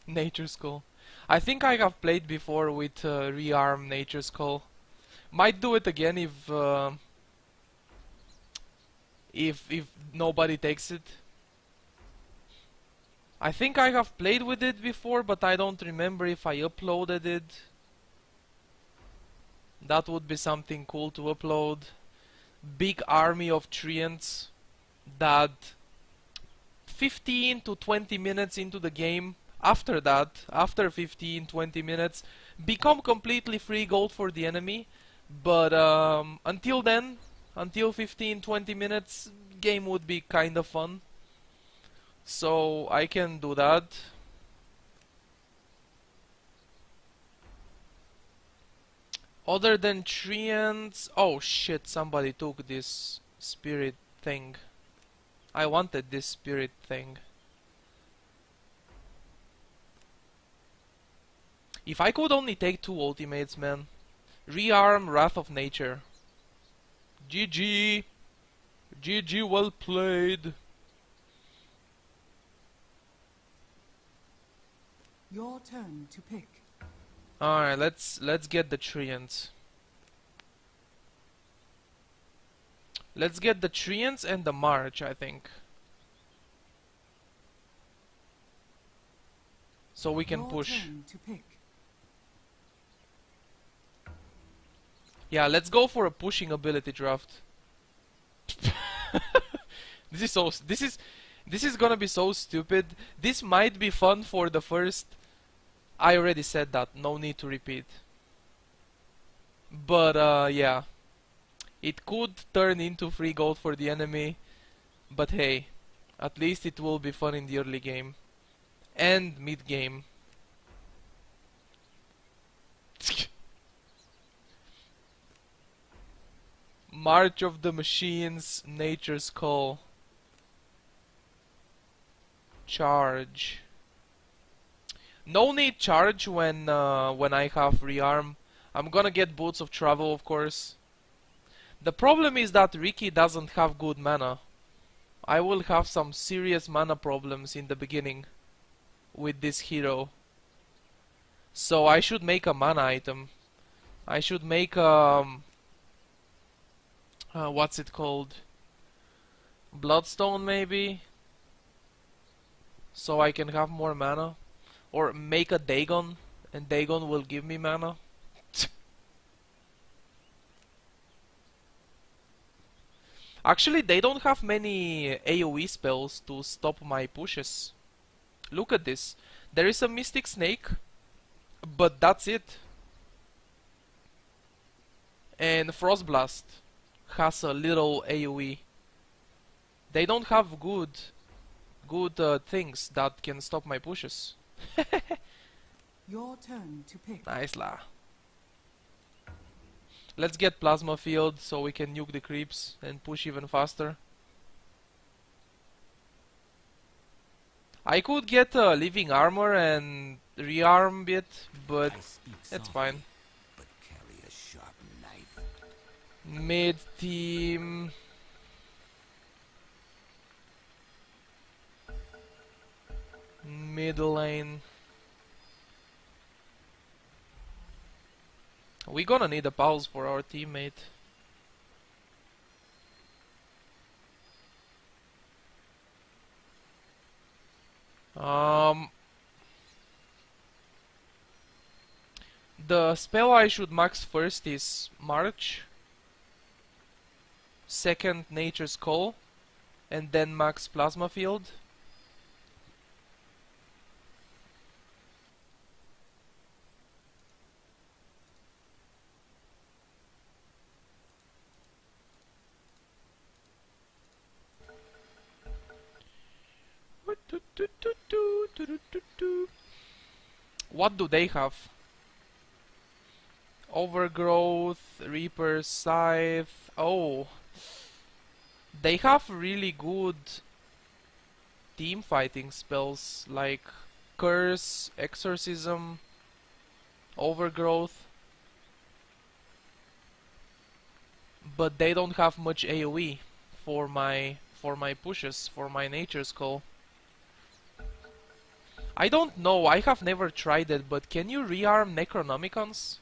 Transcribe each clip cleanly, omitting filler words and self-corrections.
Nature's Call. I think I have played before with Rearm Nature's Call. Might do it again if nobody takes it. I think I have played with it before, but I don't remember if I uploaded it. That would be something cool to upload. Big army of Treants that 15 to 20 minutes into the game, after that, after 15-20 minutes, become completely free gold for the enemy. But until then, until 15-20 minutes, game would be kind of fun. So I can do that. Other than Treants... Oh shit, somebody took this spirit thing. I wanted this spirit thing. If I could only take 2 ultimates, man. Rearm, Wrath of Nature. GG! GG, well played. Your turn to pick. Alright, let's get the Treants. Let's get the Treants and the March, I think. So we can push. Your turn to pick. Yeah, let's go for a pushing ability draft. This is gonna be so stupid. This might be fun for the first. I already said that, no need to repeat. But yeah. It could turn into free gold for the enemy. But hey, at least it will be fun in the early game. And mid game. March of the Machines, Nature's Call. Charge. No need charge when I have Rearm. I'm gonna get Boots of Travel, of course. The problem is that Ricky doesn't have good mana. I will have some serious mana problems in the beginning with this hero. So I should make a mana item. I should make what's it called? Bloodstone maybe? So I can have more mana. Or make a Dagon, and Dagon will give me mana. Actually, they don't have many AoE spells to stop my pushes. Look at this. There is a Mystic Snake, but that's it. And Frostblast has a little AoE. They don't have good things that can stop my pushes. Your turn to pick. Nice la. Let's get Plasma Field so we can nuke the creeps and push even faster. I could get Living Armor and Rearm it, but that's fine. But carry a sharp knife. Mid team. Middle lane. We're gonna need a pause for our teammate. The spell I should max first is March. Second, Nature's Call. And then max Plasma Field. What do they have? Overgrowth, Reaper, Scythe. Oh, they have really good team fighting spells like Curse, Exorcism, Overgrowth. But they don't have much AoE for my pushes, for my Nature's Call. I don't know, I have never tried it, but can you rearm Necronomicons?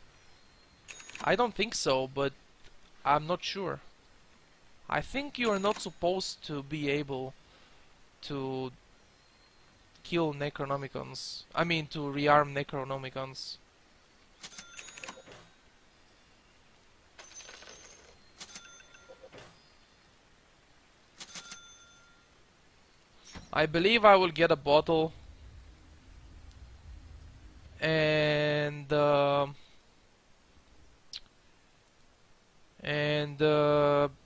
I don't think so, but I'm not sure. I think you're not supposed to be able to kill Necronomicons. I mean, to rearm Necronomicons. I believe I will get a bottle and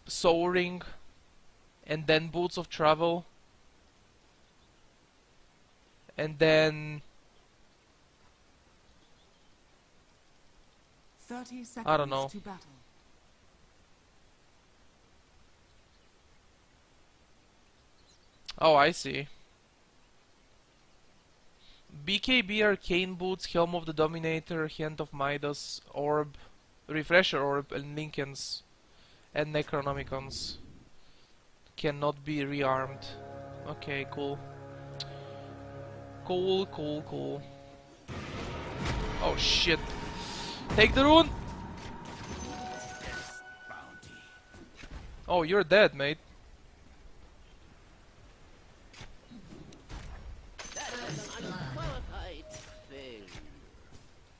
soul ring and then boots of travel and then 30 seconds I don't know. to battle. Oh, I see. BKB Arcane Boots, Helm of the Dominator, Hand of Midas, Orb, Refresher Orb, and Lincolns, and Necronomicons cannot be rearmed. Okay, cool. Cool. Oh shit. Take the rune! Oh, you're dead, mate.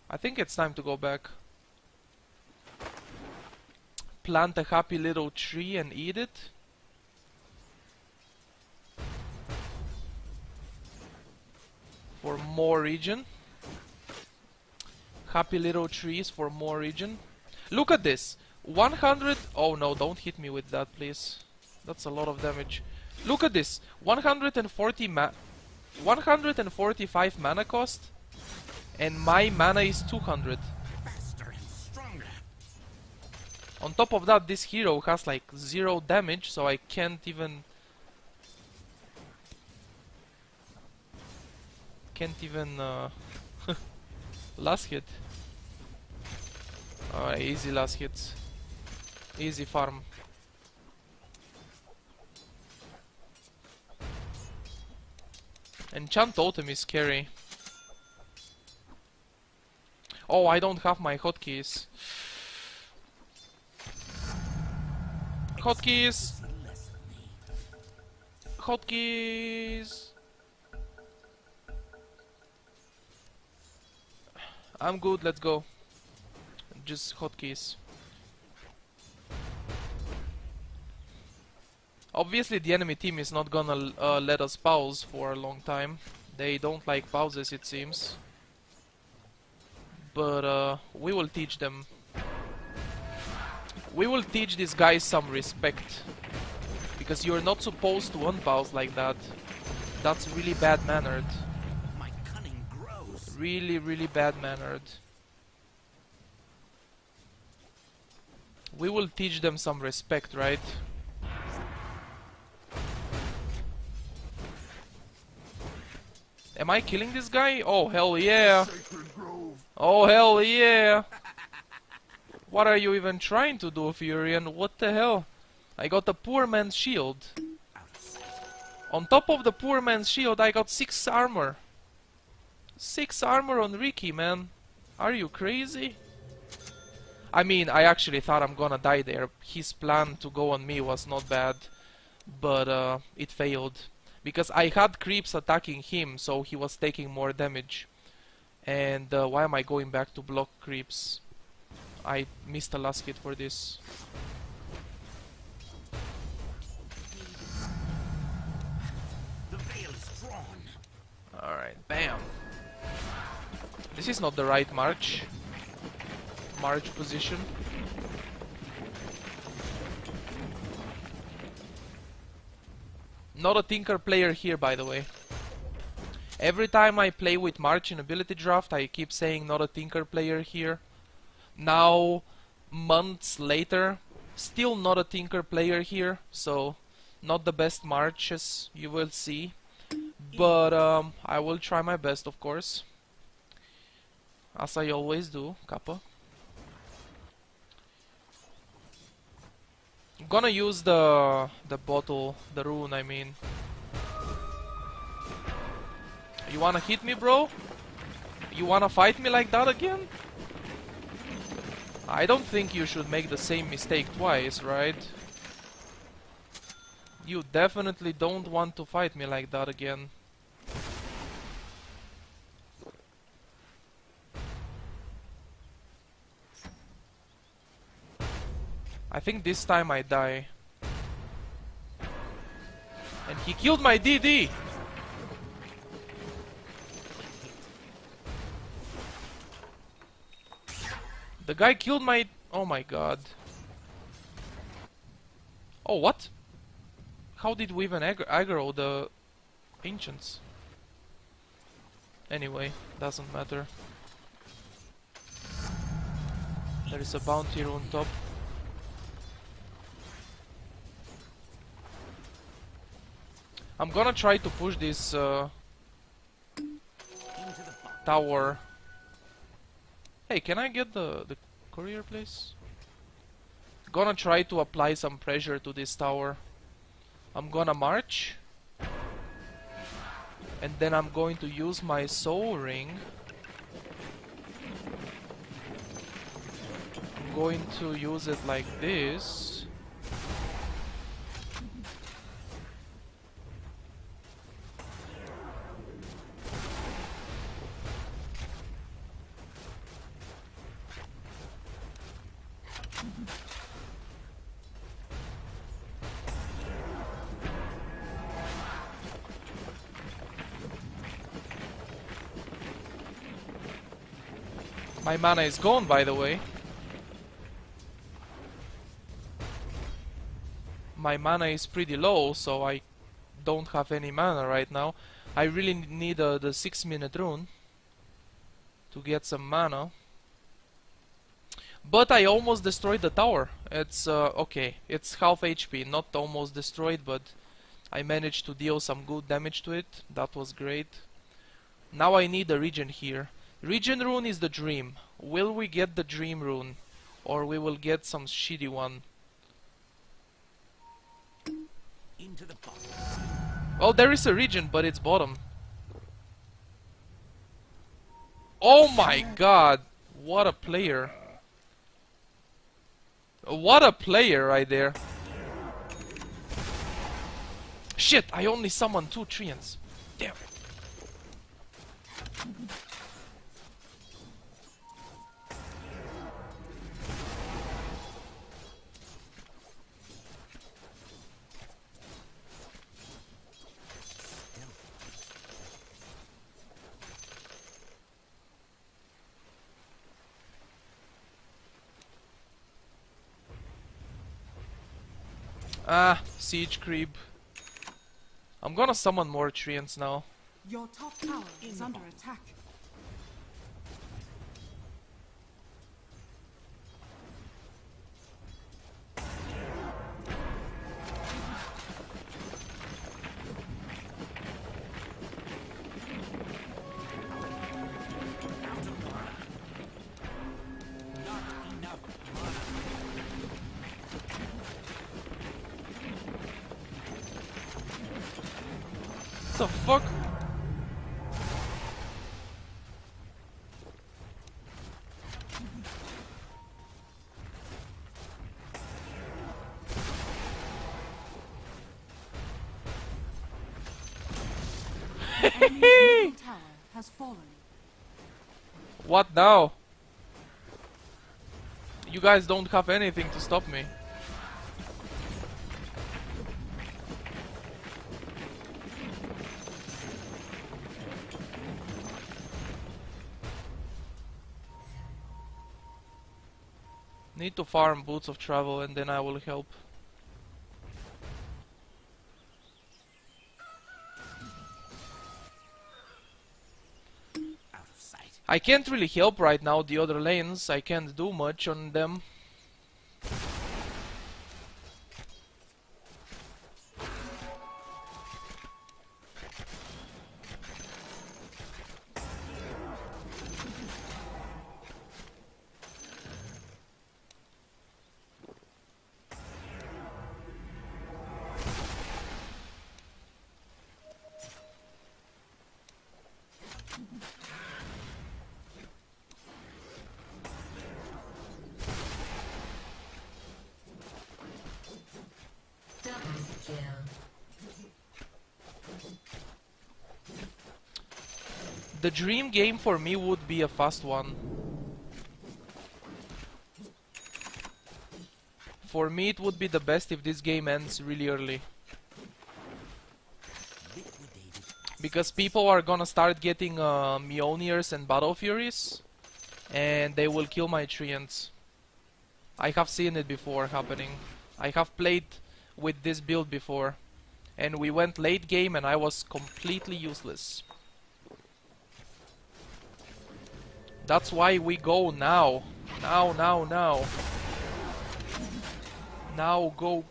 I think it's time to go back. Plant a happy little tree and eat it. For more region. Happy little trees for more region. Look at this. 100... Oh no, don't hit me with that, please. That's a lot of damage. Look at this. 145 mana cost. And my mana is 200. Faster and stronger. On top of that, this hero has like 0 damage, so I can't even... last hit. Alright, easy last hits. Easy farm. Enchant Totem is scary. Oh, I don't have my hotkeys. Hotkeys! Hotkeys! I'm good, let's go. Just hotkeys. Obviously the enemy team is not gonna let us pause for a long time. They don't like pauses, it seems. But we will teach them. We will teach these guys some respect. Because you're not supposed to unpause like that. That's really bad mannered. My cunning grows. Really bad mannered. We will teach them some respect, right? Am I killing this guy? Oh hell yeah! Oh hell yeah! What are you even trying to do, Furion? What the hell? I got a poor man's shield. On top of the poor man's shield, I got 6 armor. 6 armor on Ricky, man. Are you crazy? I mean, I actually thought I'm gonna die there. His plan to go on me was not bad. But it failed. Because I had creeps attacking him, so he was taking more damage. And why am I going back to block creeps? I missed a last hit for this. The veil is drawn. Alright, bam. This is not the right march. March position. Not a Tinker player here, by the way. Every time I play with March in ability draft, I keep saying not a Tinker player here. Now, months later, still not a Tinker player here, so not the best Marches you will see. But I will try my best, of course. As I always do, Kappa. I'm gonna use the bottle, the rune, I mean. You wanna hit me, bro? You wanna fight me like that again? I don't think you should make the same mistake twice, right? You definitely don't want to fight me like that again. I think this time I die. And he killed my DD! The guy killed my... Oh my god. Oh, what? How did we even aggro the ancients? Anyway, doesn't matter. There is a bounty on top. I'm gonna try to push this tower. Hey, can I get the courier, please? Gonna try to apply some pressure to this tower. I'm gonna march. And then I'm going to use my soul ring. I'm going to use it like this. My mana is gone, by the way. My mana is pretty low, so I don't have any mana right now. I really need the 6-minute rune to get some mana. But I almost destroyed the tower. It's okay, it's half HP, not almost destroyed, but I managed to deal some good damage to it. That was great. Now I need a regen here. Regen rune is the dream. Will we get the dream rune? Or we will get some shitty one? Into the bottom. Oh, there is a regen, but it's bottom. Oh my god! What a player. What a player right there. Shit, I only summoned 2 Treants. Damn it. Ah, siege creep. I'm gonna summon more Treants now. Your top tower is under attack. What the fuck? Enemy's middle tower has fallen. What now? You guys don't have anything to stop me. Need to farm Boots of Travel and then I will help. Out of sight. I can't really help right now the other lanes. I can't do much on them. The dream game for me would be a fast one. For me it would be the best if this game ends really early. Because people are gonna start getting Mjolnirs and Battle Furies, and they will kill my Treants. I have seen it before happening. I have played with this build before, and we went late game and I was completely useless. That's why we go now. Now. Now, go.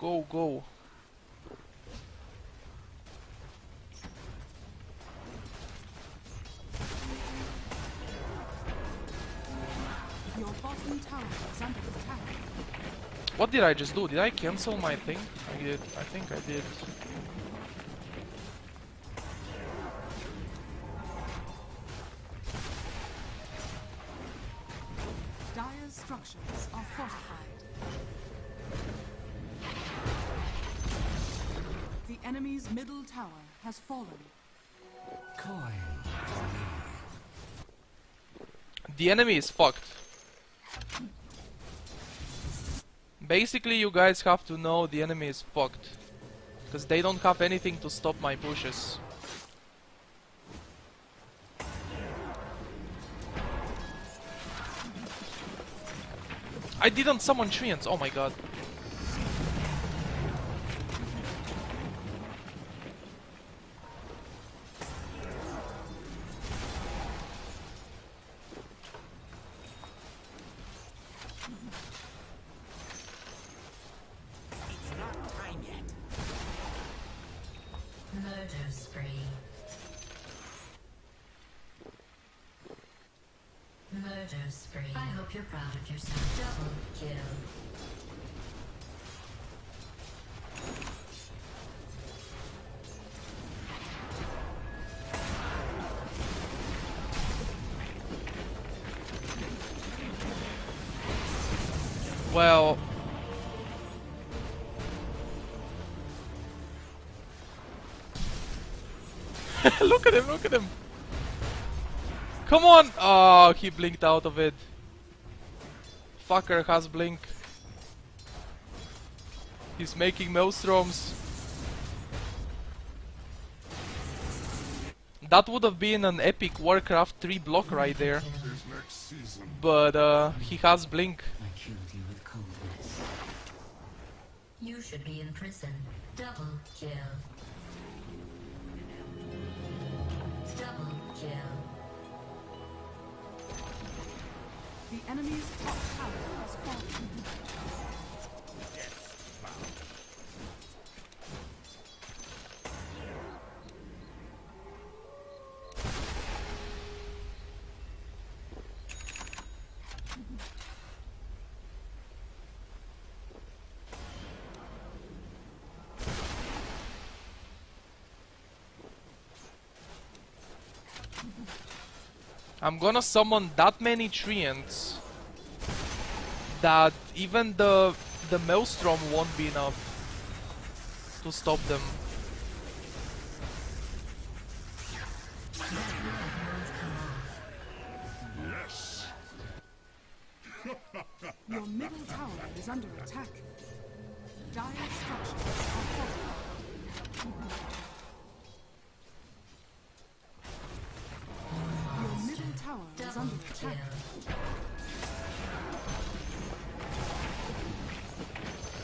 Your bottom tower is under attack. What did I just do? Did I cancel my thing? I did. I think I did. Dire's structures are fortified. The enemy's middle tower has fallen. Coin. The enemy is fucked. Basically, you guys have to know the enemy is fucked. Because they don't have anything to stop my pushes. I didn't summon Treants, oh my god. It's not time yet. Murder spree. Murder spree. I hope you're proud of yourself. Double kill. Well... look at him! Come on! Oh, he blinked out of it. Fucker has blink. He's making maelstroms. That would have been an epic Warcraft 3 block right there. But he has blink. I killed you with coldness. You should be in prison. Double kill. Double kill. The enemy's top tower has fallen. I'm gonna summon that many Treants that even the Maelstrom won't be enough to stop them. Your middle tower is under attack. Dire's structures are fortified. Your middle tower is under attack.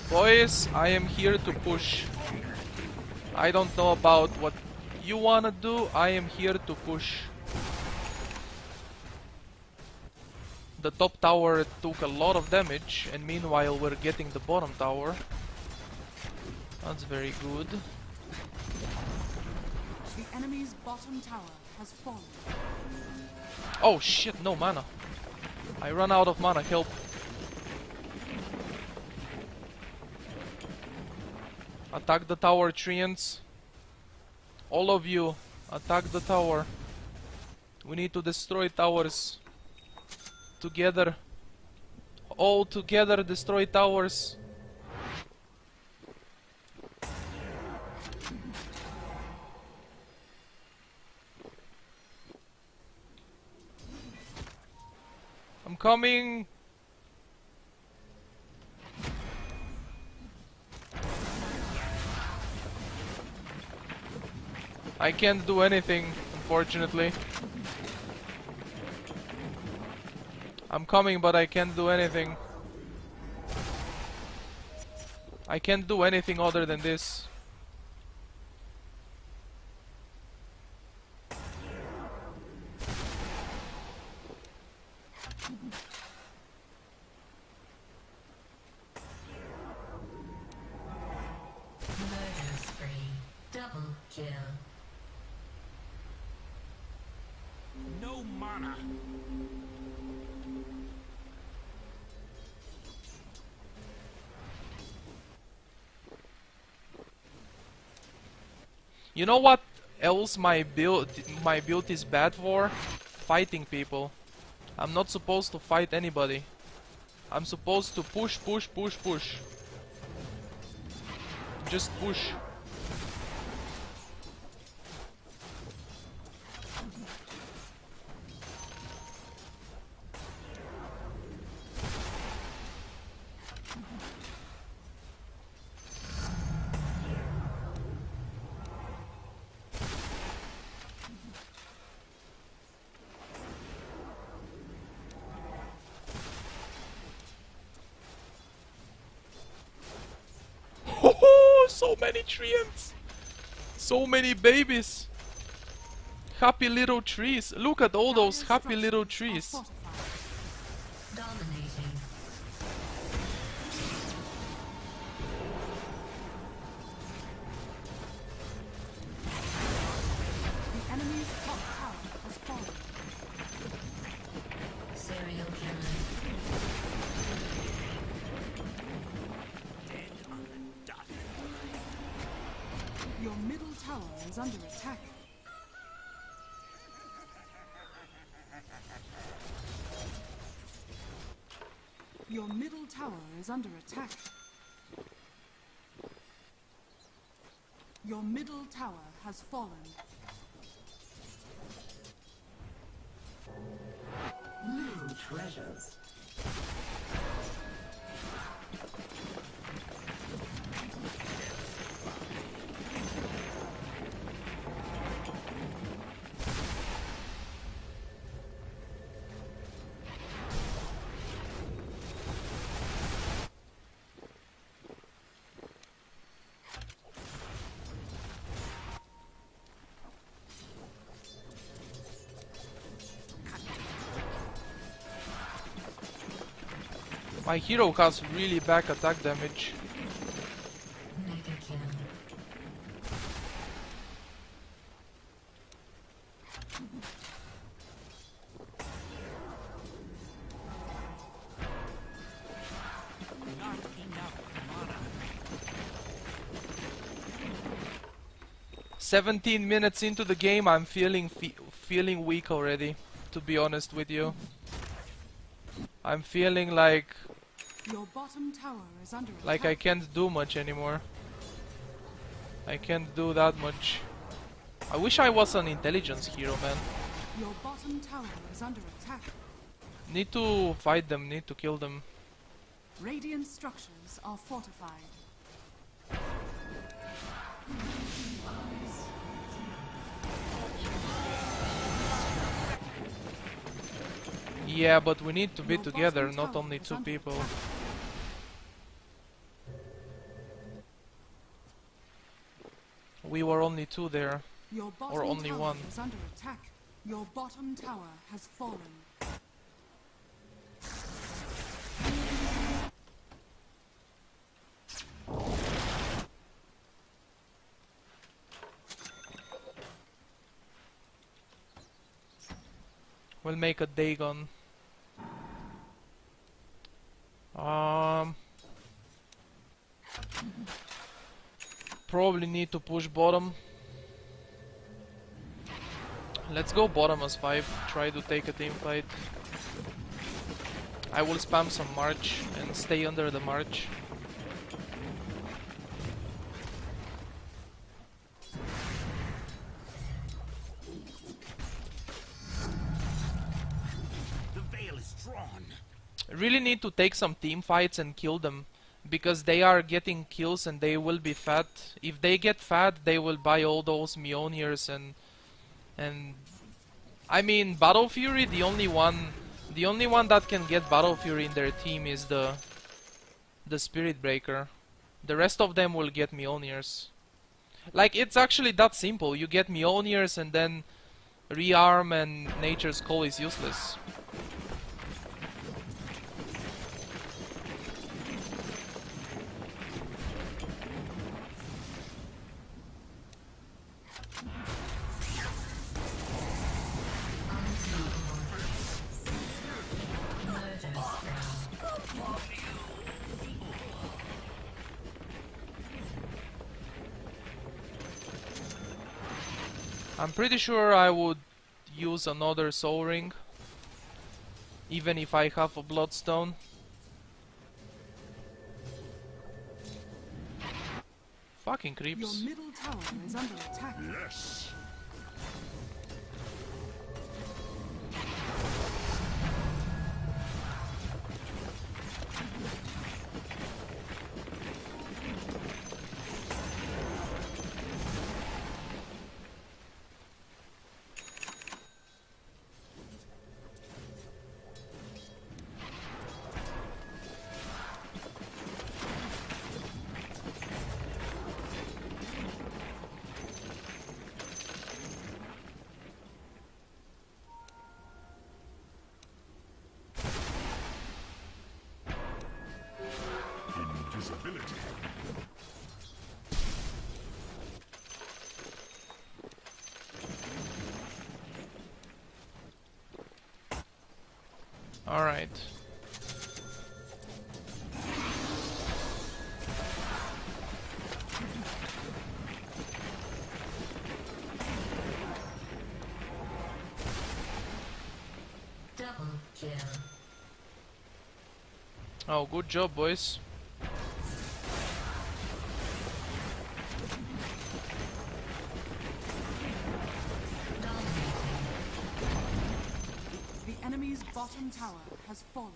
Boys, I am here to push. I don't know about what you wanna do, I am here to push. The top tower took a lot of damage, and meanwhile we're getting the bottom tower. That's very good. The enemy's bottom tower has fallen. Oh shit, no mana. I run out of mana, help. Attack the tower, Treants. All of you, attack the tower. We need to destroy towers. Together. All together destroy towers. coming! I can't do anything, unfortunately. I'm coming, but I can't do anything. I can't do anything other than this. Murder spree. Double kill. No mana. You know what else my build is bad for? Fighting people. I'm not supposed to fight anybody. I'm supposed to push, push, push, push. Just push. Oh, so many treants! So many babies! Happy little trees! Look at all those happy little trees! Dominating. The enemy's top tower has fallen. Serial killer. Dead on the dot. Your middle tower is under attack. Your middle tower is under attack. Your middle tower has fallen. New treasures. My hero has really back attack damage. Mega kill. Not enough mana. 17 minutes into the game, I'm feeling weak already, to be honest with you. I'm feeling like Your bottom tower is under I attack. can't do much anymore. I can't do that much. I wish I was an intelligence hero, man. Your bottom tower is under attack. Need to fight them, need to kill them. Radiant structures are fortified. Yeah, but we need to be Your together, bottom not tower only is two under people. attack. We were only two there. Your bottom Or only tower one. is under attack. Your bottom tower has fallen. We'll make a Dagon. Probably need to push bottom. Let's go bottom as 5. Try to take a team fight. I will spam some march and stay under the march. The veil is drawn. really need to take some team fights and kill them, because they are getting kills and they will be fat. If they get fat, they will buy all those Mjolnirs and I mean Battle Fury. The only one that can get Battle Fury in their team is the Spirit Breaker. The rest of them will get Mjolnirs. Like, it's actually that simple. You get Mjolnirs and then Rearm and Nature's Call is useless. I'm pretty sure I would use another Soul Ring, even if I have a Bloodstone. Fucking Your creeps. middle tower is under attack. Yes. Invisibility. Alright. Double kill. Oh, good job, boys. The enemy's bottom tower has fallen.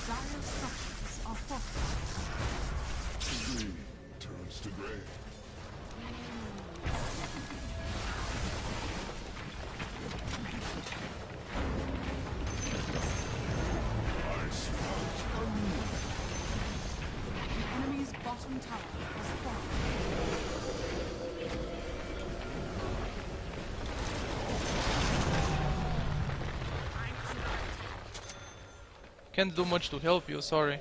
Dire structures are fortified. Green turns to gray. I sprout anew. The enemy's bottom tower has fallen. Can't do much to help you, sorry.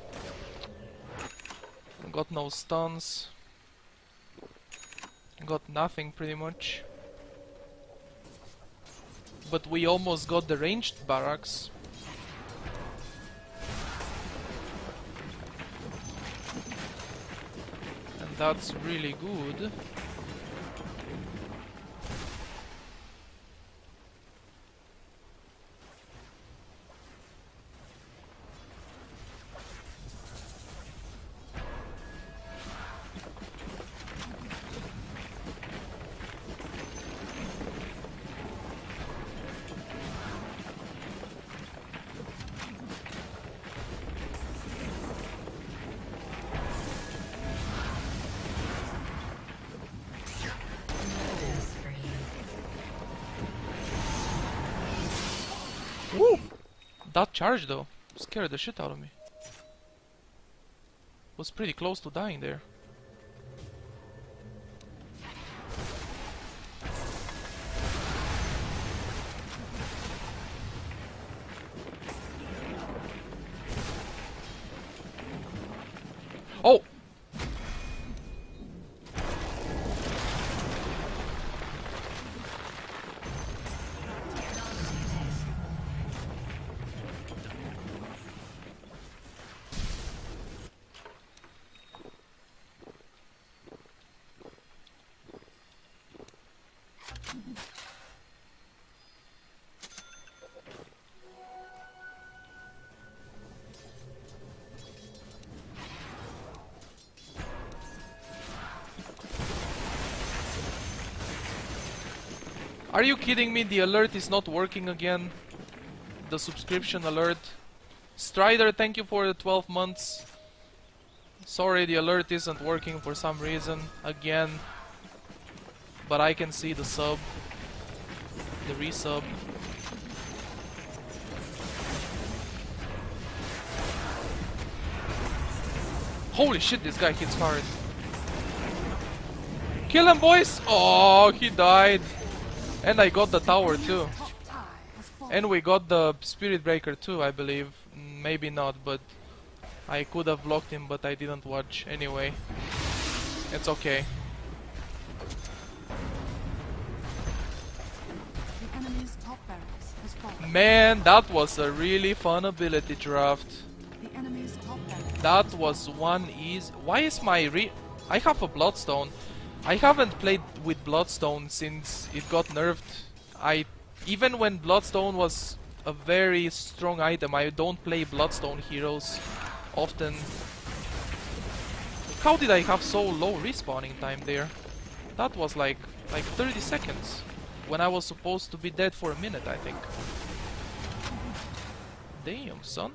Got no stuns. Got nothing pretty much. But we almost got the ranged barracks. And that's really good. Woo! That charge though scared the shit out of me. Was pretty close to dying there. Oh! Are you kidding me? The alert is not working again. The subscription alert. Strider, thank you for the 12 months. Sorry, the alert isn't working for some reason. Again. But I can see the sub. The resub. Holy shit, this guy hits hard. Kill him, boys! Oh, he died. And I got the tower too. Top tower has fallen. And we got the Spirit Breaker too, I believe. Maybe not, but I could have blocked him, but I didn't watch. Anyway, it's okay. The enemy's top barracks has fallen. Man, that was a really fun ability draft. The enemy's top barracks. That was one easy. Why is my I have a Bloodstone. I haven't played with Bloodstone since it got nerfed. Even when Bloodstone was a very strong item, I don't play Bloodstone heroes often. How did I have so low respawning time there? That was like 30 seconds when I was supposed to be dead for a minute, I think. Damn, son.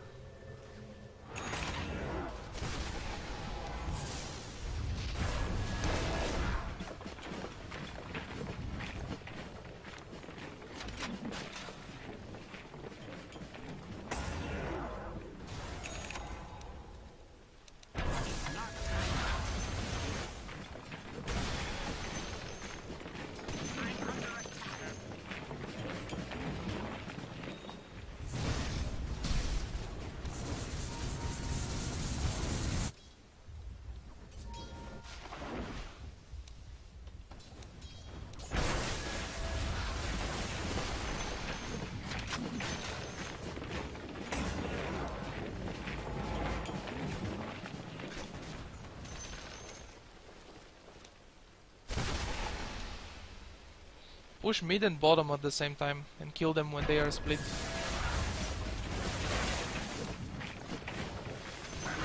Push mid and bottom at the same time and kill them when they are split.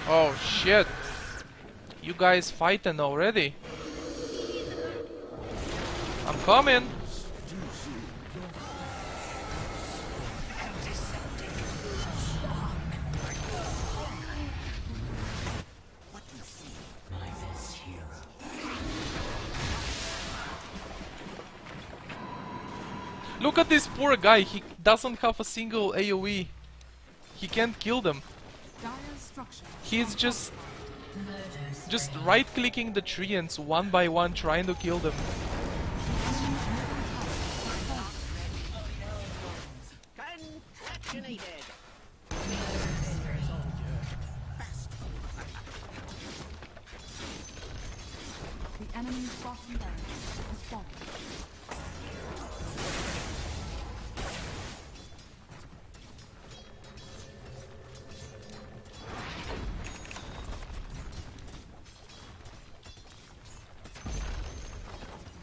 Oh shit! You guys fighting already? I'm coming! Look at this poor guy, he doesn't have a single AoE. He can't kill them. Dire structure. He's just right-clicking the treants one by one, trying to kill them. Congratulated! The enemy's bottom barracks has fallen.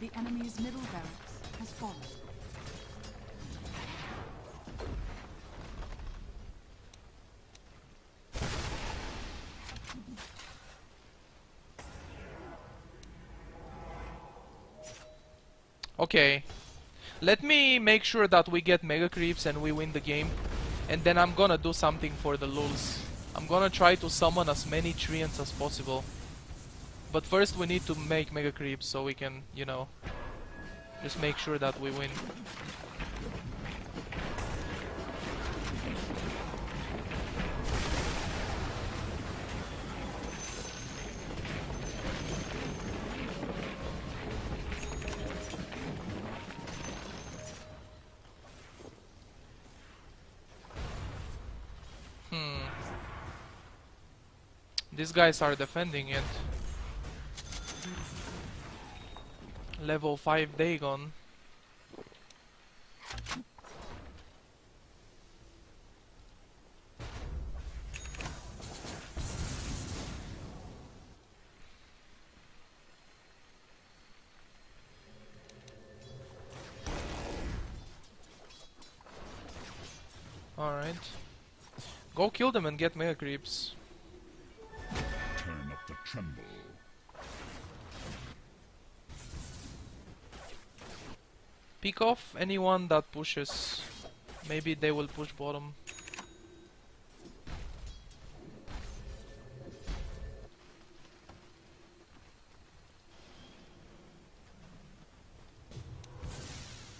The enemy's middle barracks has fallen. Okay. Let me make sure that we get mega creeps and we win the game. And then I'm gonna do something for the lulz. I'm gonna try to summon as many treants as possible. But first we need to make mega creeps so we can, you know, just make sure that we win. These guys are defending it. Level 5 Dagon. Alright. Go kill them and get mega creeps. Turn up the tremble. Pick off anyone that pushes. Maybe they will push bottom.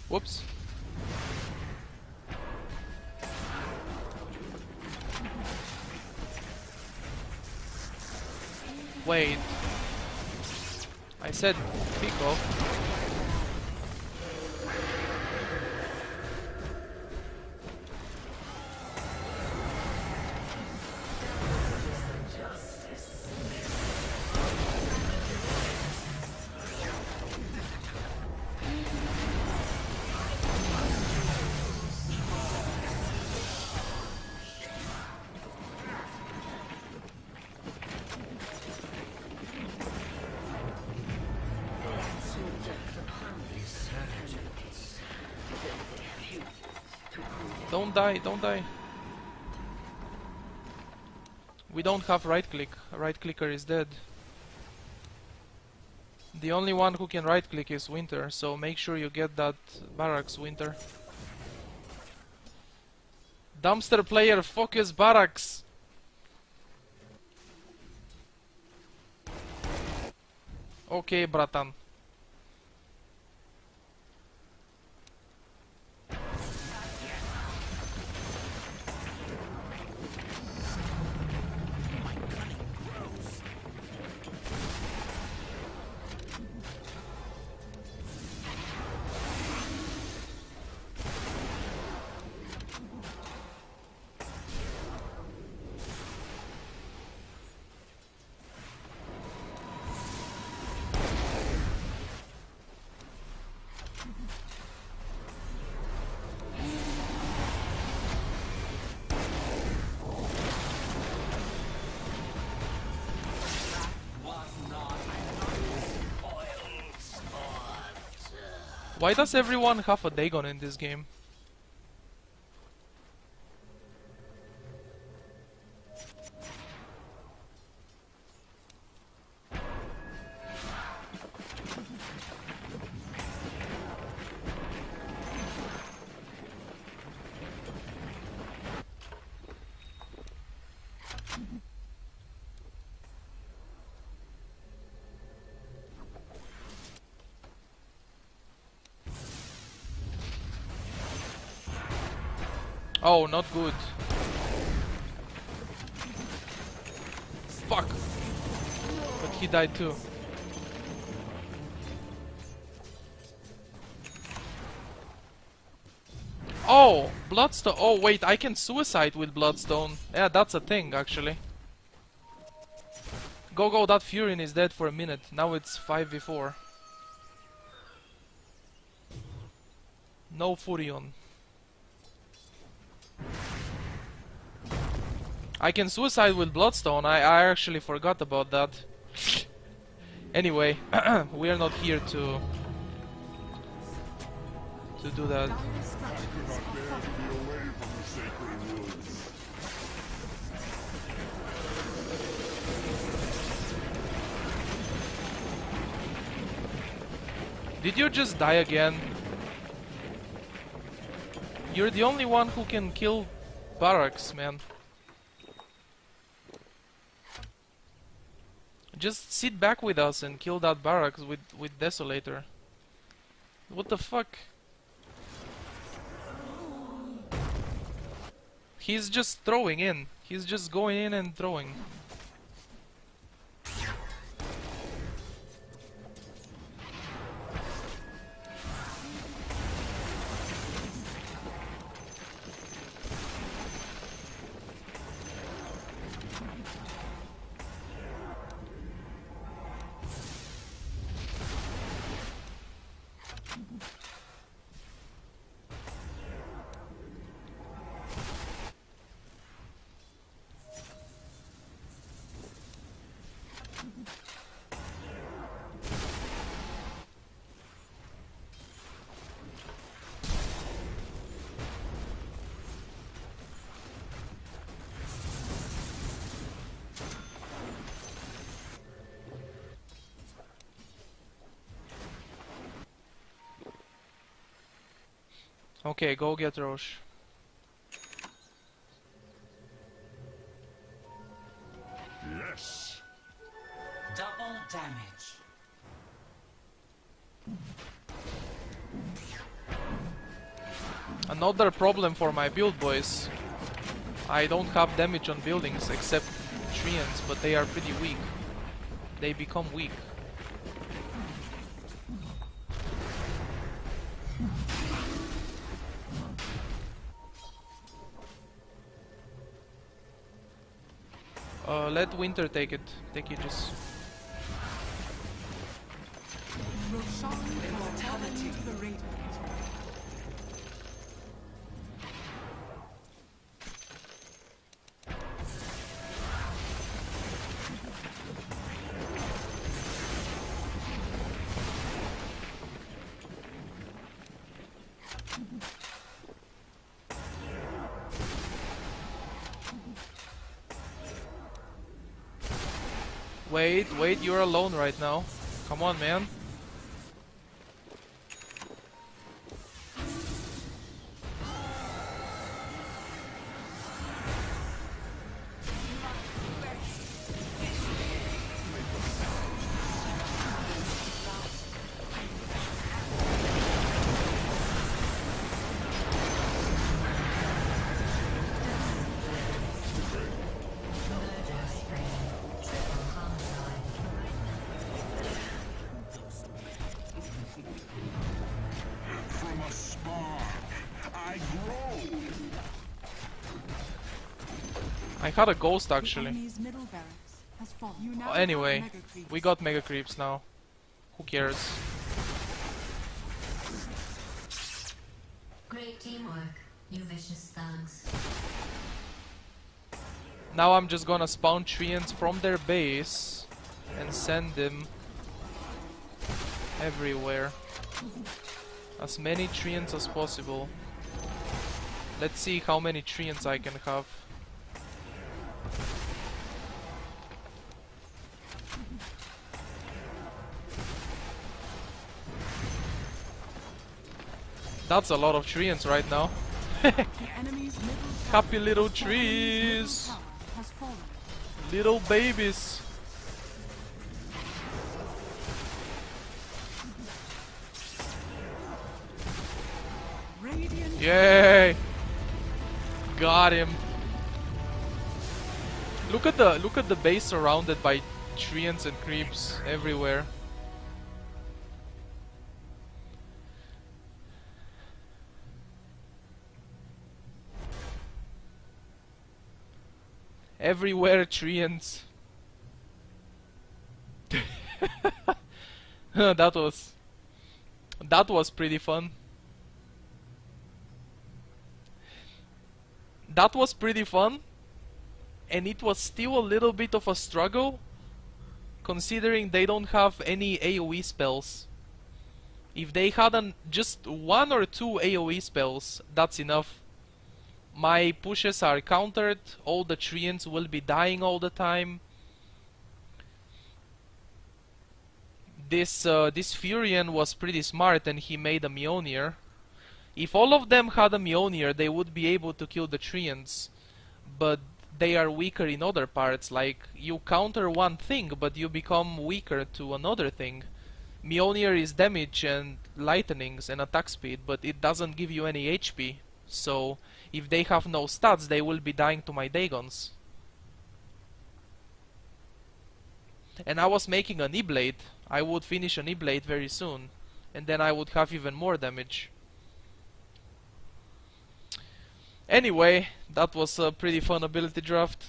Whoops. Wait. I said pick off. Don't die, don't die. We don't have right click. Right clicker is dead. The only one who can right click is Winter, so make sure you get that barracks, Winter. Dumpster player, focus barracks! Okay, bratan. Why does everyone have a Dagon in this game? Oh, not good. Fuck! But he died too. Oh! Bloodstone. Oh, wait, I can suicide with Bloodstone. Yeah, that's a thing, actually. Go, that Furion is dead for a minute. Now it's 5v4. No Furion. I can suicide with Bloodstone. I actually forgot about that. Anyway, we are not here to do that. I could not bear to be away from the sacred woods. Did you just die again? You're the only one who can kill barracks, man. Just sit back with us and kill that barracks with Desolator. What the fuck? He's just throwing in. He's just going in and throwing. Okay, go get Roche. Yes. Double damage. Another problem for my build, boys. I don't have damage on buildings except Treants, but they are pretty weak. They become weak. Let Winter take it. Take Aegis. Roshan has fallen to the Radiant. Wait, you're alone right now. Come on, man. From a spark, I grow. I had a ghost actually. Enemy's middle barracks has fallen. You now Anyway, have mega creeps. we got mega creeps now. Who cares? Great teamwork, you vicious thugs. Now I'm just gonna spawn Treants from their base and send them everywhere. As many Treants as possible. Let's see how many Treants I can have. That's a lot of Treants right now. The enemy's middle Happy little Radiant's middle trees. tower has fallen. Little babies. Radiant Yay! Got him. Look at the base surrounded by treants and creeps everywhere. Everywhere treants. that was pretty fun. That was pretty fun, and it was still a little bit of a struggle, considering they don't have any AoE spells. If they had just one or two AoE spells, that's enough. My pushes are countered, all the treants will be dying all the time. This Furion was pretty smart and he made a Mjolnir. If all of them had a Mjolnir, they would be able to kill the treants, but they are weaker in other parts, like you counter one thing, but you become weaker to another thing. Mjolnir is damage and lightnings and attack speed, but it doesn't give you any HP, so if they have no stats, they will be dying to my Dagons. And I was making an E-Blade. I would finish an E-Blade very soon, and then I would have even more damage. Anyway, that was a pretty fun ability draft.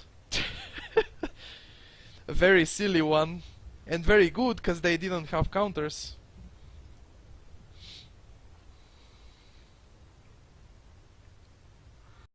A very silly one, and very good because they didn't have counters.